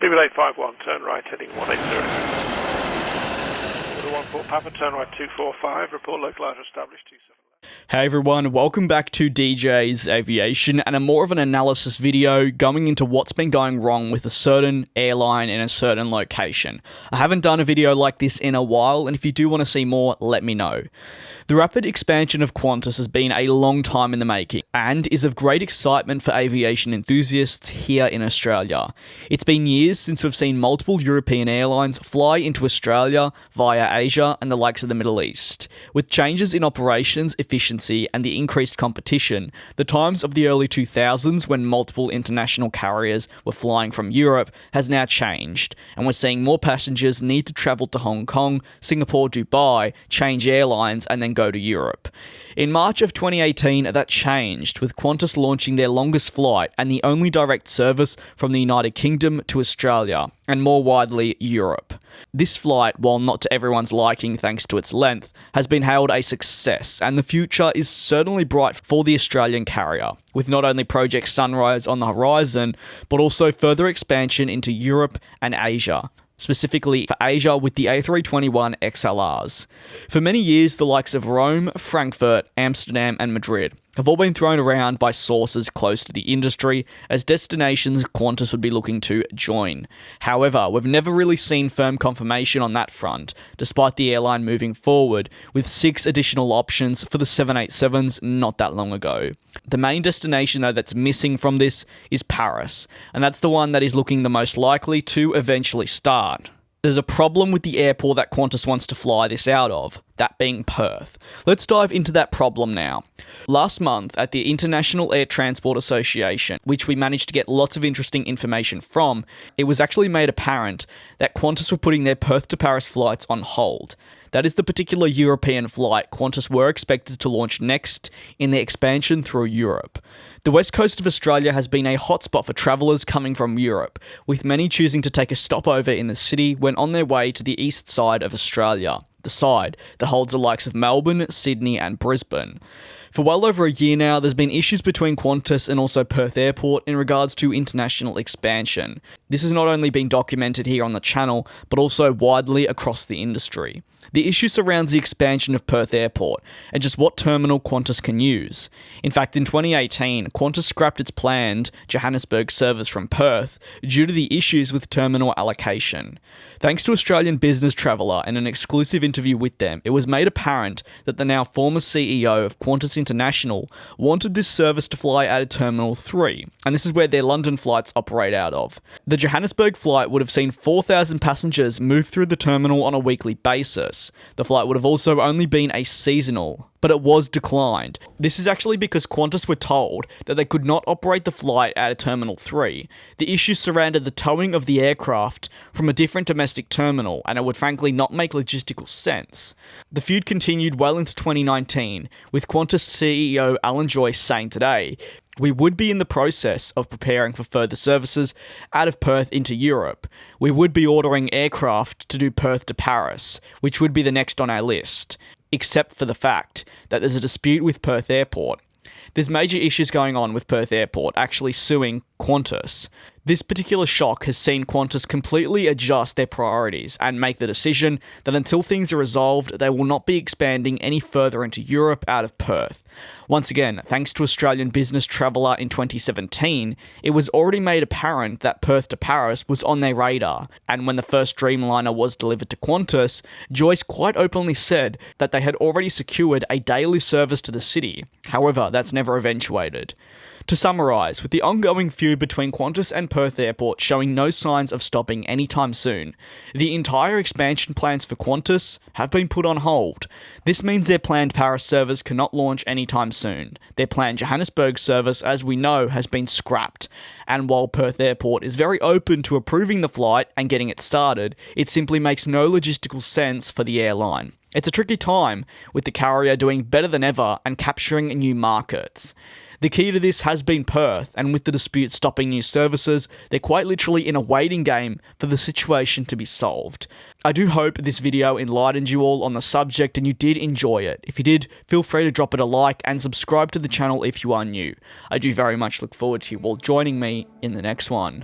BB851, turn right, heading 180. Order 14 Papa, turn right 245, report localizer established 27. Hey everyone, welcome back to DJ's Aviation and a more of an analysis video going into what's been going wrong with a certain airline in a certain location. I haven't done a video like this in a while, and if you do want to see more, let me know. The rapid expansion of Qantas has been a long time in the making and is of great excitement for aviation enthusiasts here in Australia. It's been years since we've seen multiple European airlines fly into Australia via Asia and the likes of the Middle East. With changes in operations, efficiency and the increased competition, the times of the early 2000s when multiple international carriers were flying from Europe has now changed, and we're seeing more passengers need to travel to Hong Kong, Singapore, Dubai, change airlines and then go to Europe. In March of 2018, that changed, with Qantas launching their longest flight and the only direct service from the United Kingdom to Australia, and more widely, Europe. This flight, while not to everyone's liking thanks to its length, has been hailed a success, and the future is certainly bright for the Australian carrier, with not only Project Sunrise on the horizon, but also further expansion into Europe and Asia. Specifically for Asia with the A321 XLRs. For many years, the likes of Rome, Frankfurt, Amsterdam and Madrid have all been thrown around by sources close to the industry as destinations Qantas would be looking to join. However, we've never really seen firm confirmation on that front, despite the airline moving forward with 6 additional options for the 787s not that long ago. The main destination though that's missing from this is Paris, and that's the one that is looking the most likely to eventually start. There's a problem with the airport that Qantas wants to fly this out of, that being Perth. Let's dive into that problem now. Last month at the International Air Transport Association, which we managed to get lots of interesting information from, it was actually made apparent that Qantas were putting their Perth to Paris flights on hold. That is the particular European flight Qantas were expected to launch next in their expansion through Europe. The west coast of Australia has been a hotspot for travellers coming from Europe, with many choosing to take a stopover in the city when on their way to the east side of Australia, the side that holds the likes of Melbourne, Sydney and Brisbane. For well over a year now, there's been issues between Qantas and also Perth Airport in regards to international expansion. This has not only been documented here on the channel, but also widely across the industry. The issue surrounds the expansion of Perth Airport and just what terminal Qantas can use. In fact, in 2018, Qantas scrapped its planned Johannesburg service from Perth due to the issues with terminal allocation. Thanks to Australian Business Traveller and an exclusive interview with them, it was made apparent that the now former CEO of Qantas International wanted this service to fly out of Terminal 3, and this is where their London flights operate out of. The Johannesburg flight would have seen 4,000 passengers move through the terminal on a weekly basis. The flight would have also only been a seasonal, but it was declined. This is actually because Qantas were told that they could not operate the flight out of Terminal 3. The issue surrounded the towing of the aircraft from a different domestic terminal, and it would frankly not make logistical sense. The feud continued well into 2019, with Qantas CEO Alan Joyce saying today, "We would be in the process of preparing for further services out of Perth into Europe. We would be ordering aircraft to do Perth to Paris, which would be the next on our list, except for the fact that there's a dispute with Perth Airport. There's major issues going on with Perth Airport actually suing Qantas. This particular shock has seen Qantas completely adjust their priorities and make the decision that until things are resolved, they will not be expanding any further into Europe out of Perth. Once again, thanks to Australian Business Traveller in 2017, it was already made apparent that Perth to Paris was on their radar, and when the first Dreamliner was delivered to Qantas, Joyce quite openly said that they had already secured a daily service to the city. However, that's never eventuated. To summarise, with the ongoing feud between Qantas and Perth Airport showing no signs of stopping anytime soon, the entire expansion plans for Qantas have been put on hold. This means their planned Paris service cannot launch anytime soon. Their planned Johannesburg service, as we know, has been scrapped. And while Perth Airport is very open to approving the flight and getting it started, it simply makes no logistical sense for the airline. It's a tricky time, with the carrier doing better than ever and capturing new markets. The key to this has been Perth, and with the dispute stopping new services, they're quite literally in a waiting game for the situation to be solved. I do hope this video enlightened you all on the subject and you did enjoy it. If you did, feel free to drop it a like and subscribe to the channel if you are new. I do very much look forward to you all joining me in the next one.